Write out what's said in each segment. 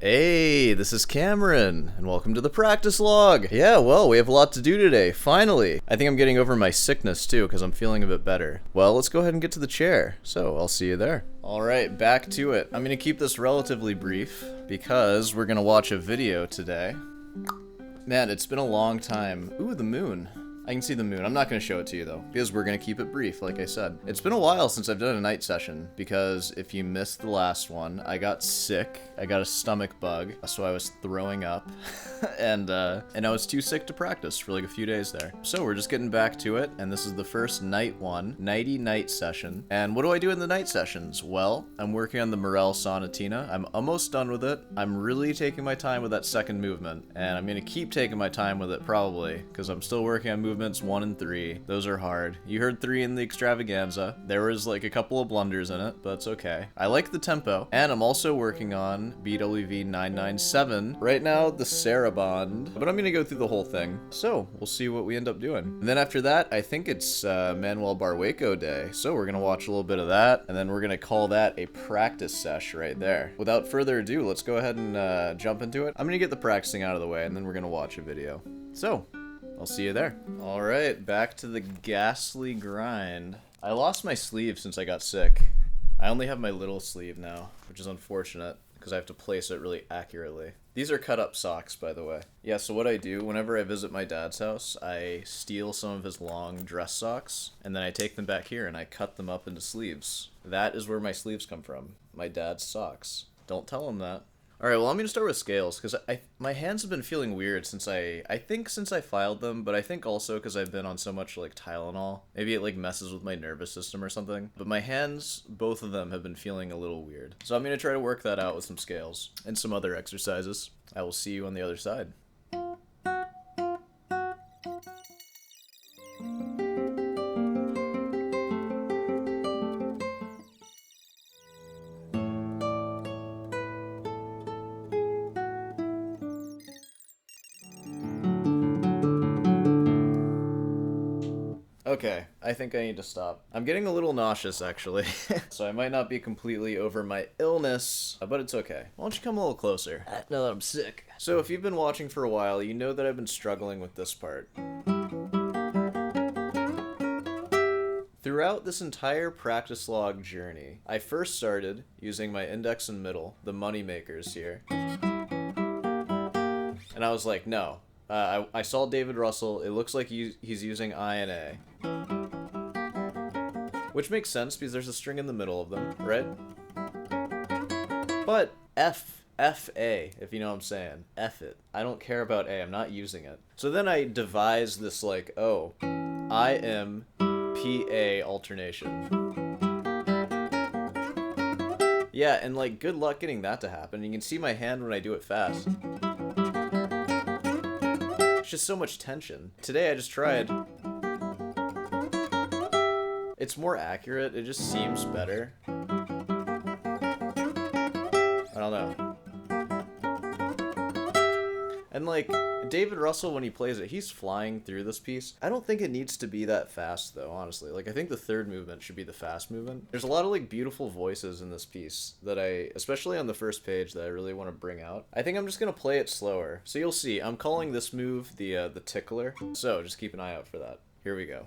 Hey, this is Cameron, and welcome to the practice log. Yeah, well, we have a lot to do today, finally. I think I'm getting over my sickness too, because I'm feeling a bit better. Well, let's go ahead and get to the chair, so I'll see you there. Alright, back to it. I'm going to keep this relatively brief, because we're going to watch a video today. Man, it's been a long time. Ooh, the moon. I can see the moon. I'm not going to show it to you, though, because we're going to keep it brief, like I said. It's been a while since I've done a night session, because if you missed the last one, I got sick. I got a stomach bug, so I was throwing up, and I was too sick to practice for like a few days there. So we're just getting back to it, and this is the first nighty night session. And what do I do in the night sessions? Well, I'm working on the Morel Sonatina. I'm almost done with it. I'm really taking my time with that second movement, and I'm going to keep taking my time with it probably, because I'm still working on movements 1 and 3. Those are hard. You heard 3 in the extravaganza. There was like a couple of blunders in it, but it's okay. I like the tempo, and I'm also working on BWV 997. Right now, the Saraband, but I'm gonna go through the whole thing. So we'll see what we end up doing. And then after that, I think it's Manuel Barrueco day. So we're gonna watch a little bit of that, and then we're gonna call that a practice sesh right there. Without further ado, let's go ahead and jump into it. I'm gonna get the practicing out of the way, and then we're gonna watch a video. So I'll see you there. Alright, back to the ghastly grind. I lost my sleeve since I got sick. I only have my little sleeve now, which is unfortunate, because I have to place it really accurately. These are cut up socks, by the way. Yeah, so what I do, whenever I visit my dad's house, I steal some of his long dress socks, and then I take them back here and I cut them up into sleeves. That is where my sleeves come from. My dad's socks. Don't tell him that. Alright, well, I'm going to start with scales, because my hands have been feeling weird since I think since I filed them, but I think also because I've been on so much, like, Tylenol. Maybe it, like, messes with my nervous system or something. But my hands, both of them, have been feeling a little weird. So I'm going to try to work that out with some scales and some other exercises. I will see you on the other side. Okay, I think I need to stop. I'm getting a little nauseous, actually, so I might not be completely over my illness, but it's okay. Why don't you come a little closer, now that I'm sick? So if you've been watching for a while, you know that I've been struggling with this part. Throughout this entire practice log journey, I first started using my index and middle, the money makers here, and I was like, no. I saw David Russell, it looks like he's using I and A. Which makes sense because there's a string in the middle of them, right? But F A, if you know what I'm saying. F it. I don't care about A, I'm not using it. So then I devised this like, oh, I M P A alternation. Yeah, and like good luck getting that to happen. You can see my hand when I do it fast. Just so much tension. Today I just tried. It's more accurate, it just seems better. I don't know. And like, David Russell, when he plays it, he's flying through this piece. I don't think it needs to be that fast though, honestly. Like, I think the third movement should be the fast movement. There's a lot of like beautiful voices in this piece that especially on the first page, that I really want to bring out. I think I'm just gonna play it slower. So you'll see, I'm calling this move the tickler. So just keep an eye out for that. Here we go.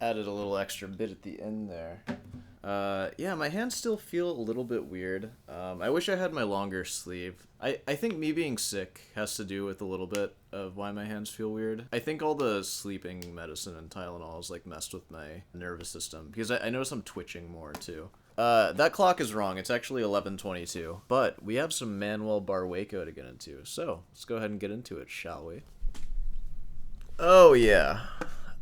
Added a little extra bit at the end there. Yeah, my hands still feel a little bit weird. I wish I had my longer sleeve. I think me being sick has to do with a little bit of why my hands feel weird. I think all the sleeping medicine and Tylenol has like messed with my nervous system because I notice I'm twitching more too. That clock is wrong. It's actually 11:22. But we have some Manuel Barrueco to get into. So let's go ahead and get into it, shall we? Oh yeah.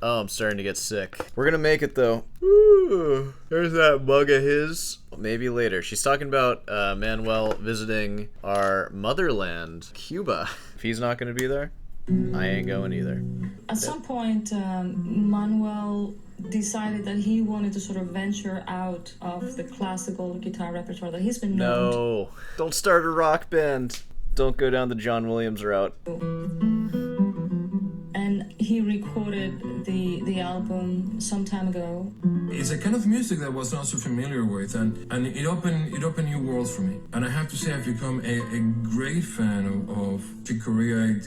Oh, I'm starting to get sick. We're gonna make it though. Ooh, there's that mug of his. Maybe later. She's talking about Manuel visiting our motherland, Cuba. If he's not gonna be there, I ain't going either. At some point, Manuel decided that he wanted to sort of venture out of the classical guitar repertoire that he's been known No, don't start a rock band. Don't go down the John Williams route. And he recorded the album some time ago. It's a kind of music that I was not so familiar with, and it opened new worlds for me. And I have to say, I've become a great fan of Chick Corea.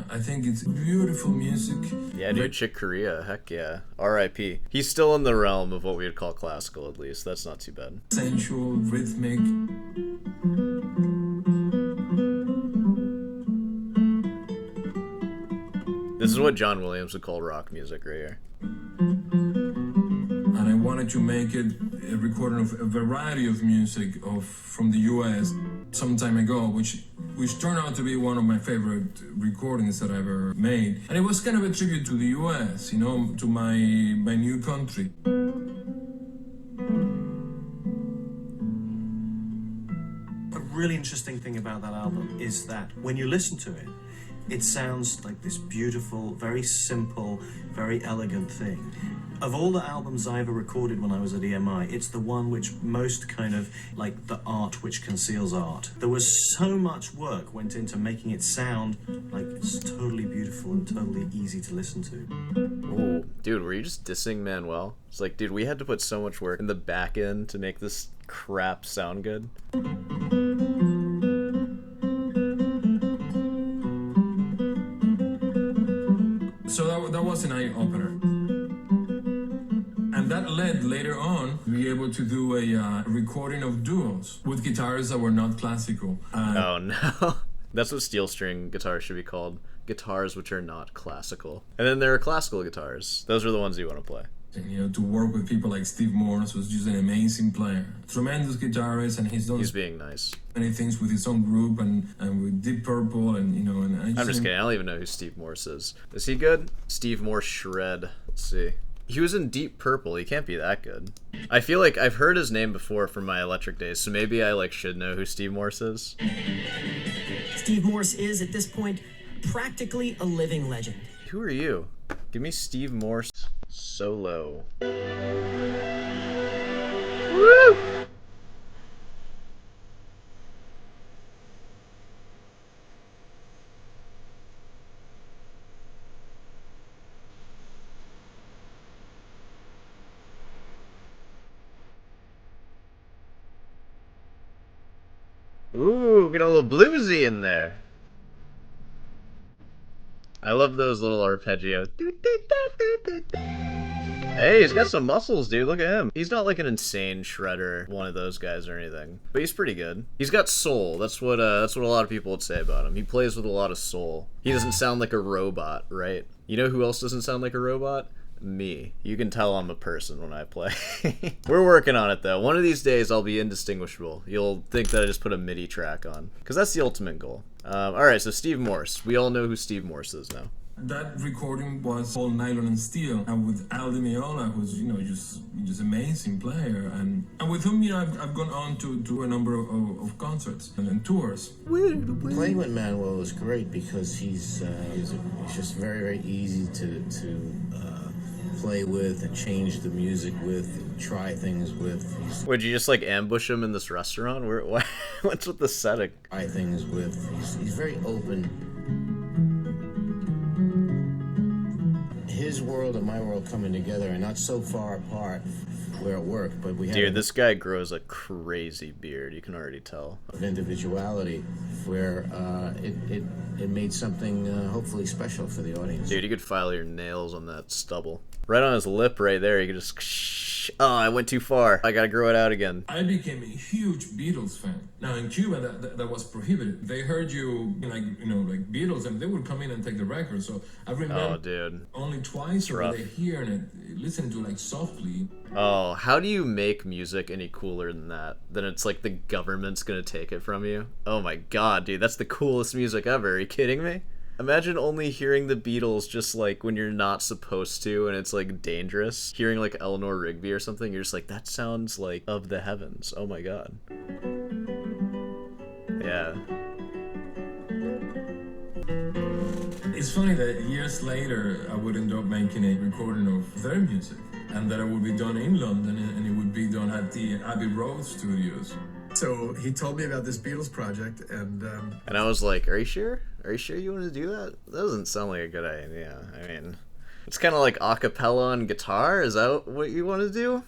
I think it's beautiful music. Yeah, dude, Chick Corea, heck yeah. R.I.P. He's still in the realm of what we would call classical, at least. That's not too bad. Sensual, rhythmic. This is what John Williams would call rock music right here. And I wanted to make it a recording of a variety of music from the US some time ago, which turned out to be one of my favorite recordings that I ever made. And it was kind of a tribute to the US, you know, to my new country. A really interesting thing about that album is that when you listen to it, it sounds like this beautiful, very simple, very elegant thing. Of all the albums I ever recorded when I was at EMI, it's the one which most kind of like the art which conceals art. There was so much work went into making it sound like it's totally beautiful and totally easy to listen to. Ooh, dude, were you just dissing Manuel? It's like, dude, we had to put so much work in the back end to make this crap sound good. So that was an eye-opener. And that led later on to be able to do a recording of duos with guitars that were not classical. Oh no. That's what steel string guitars should be called. Guitars which are not classical. And then there are classical guitars. Those are the ones you want to play. And, you know, to work with people like Steve Morse was just an amazing player. Tremendous guitarist, and he's being nice. Many things with his own group and with Deep Purple, and you know, and I'm just kidding. I don't even know who Steve Morse is. Is he good? Steve Morse Shred. Let's see. He was in Deep Purple. He can't be that good. I feel like I've heard his name before from my Electric days, so maybe I should know who Steve Morse is. Steve Morse is, at this point, practically a living legend. Who are you? Give me Steve Morse solo. Woo! Ooh, get a little bluesy in there. I love those little arpeggios. Hey, he's got some muscles, dude. Look at him. He's not like an insane shredder, one of those guys or anything, but he's pretty good. He's got soul. That's what a lot of people would say about him. He plays with a lot of soul. He doesn't sound like a robot, right? You know who else doesn't sound like a robot? Me. You can tell I'm a person when I play. We're working on it though. One of these days I'll be indistinguishable. You'll think that I just put a MIDI track on, because that's the ultimate goal. Alright, so Steve Morse. We all know who Steve Morse is now. That recording was all Nylon and Steel, and with Al Di Meola, who's, you know, just amazing player, and with whom, you know, I've gone on to do a number of concerts and tours. Playing with Manuel was great because he's just very, very easy to play with and change the music with and try things with. Would you just ambush him in this restaurant? What's with the setting? Try things with. He's very open. His world and my world coming together and not so far apart. where it worked, but we had Dude, this guy grows a crazy beard. You can already tell. of individuality where it made something hopefully special for the audience. Dude, you could file your nails on that stubble. Right on his lip right there, you could just... Oh, I went too far. I gotta grow it out again. I became a huge Beatles fan. Now in Cuba, that was prohibited. They heard you like Beatles, and they would come in and take the record. So I remember, Oh, dude. only twice were rough. they hearing it, listening to like softly. Oh, how do you make music any cooler than that? Then it's like the government's gonna take it from you? Oh my god, dude, that's the coolest music ever. Are you kidding me? Imagine only hearing the Beatles just like when you're not supposed to and it's like dangerous. Hearing like Eleanor Rigby or something, you're just like, that sounds like of the heavens. Oh my god. Yeah. It's funny that years later I would end up making a recording of their music, and that it would be done in London, and it would be done at the Abbey Road studios. So he told me about this Beatles project, and I was like, are you sure? Are you sure you want to do that? That doesn't sound like a good idea. I mean, it's kind of like a cappella on guitar. Is that what you want to do?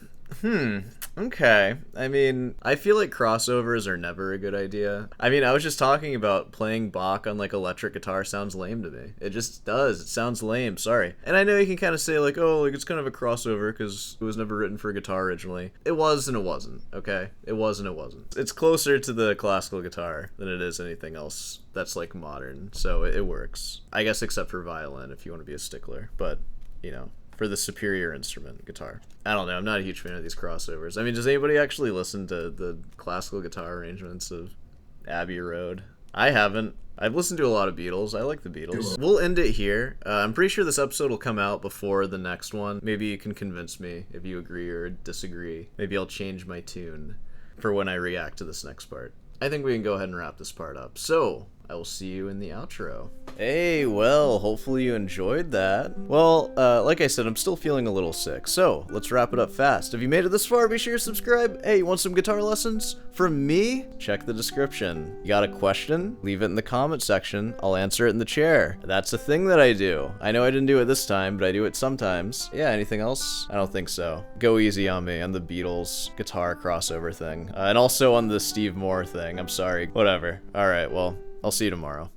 Okay. I mean, I feel like crossovers are never a good idea. I mean, I was just talking about playing Bach on like electric guitar sounds lame to me. It just does. It sounds lame. Sorry. And I know you can kind of say like, oh, like it's kind of a crossover because it was never written for guitar originally. It was and it wasn't. Okay. It was and it wasn't. It's closer to the classical guitar than it is anything else that's like modern. So it works. I guess except for violin if you want to be a stickler. But, you know, for the superior instrument, guitar. I don't know, I'm not a huge fan of these crossovers. I mean, does anybody actually listen to the classical guitar arrangements of Abbey Road? I haven't. I've listened to a lot of Beatles. I like the Beatles. We'll end it here. I'm pretty sure this episode will come out before the next one. Maybe you can convince me if you agree or disagree. Maybe I'll change my tune for when I react to this next part. I think we can go ahead and wrap this part up. So, I will see you in the outro. Hey, well, hopefully you enjoyed that. Well, like I said, I'm still feeling a little sick, so let's wrap it up fast. If you made it this far, be sure to subscribe. Hey, you want some guitar lessons from me? Check the description. You got a question? Leave it in the comment section. I'll answer it in the chair. That's a thing that I do. I know I didn't do it this time, but I do it sometimes. Yeah, anything else? I don't think so. Go easy on me on the Beatles guitar crossover thing. And also on the Steve Moore thing. I'm sorry. Whatever. Alright, well, I'll see you tomorrow.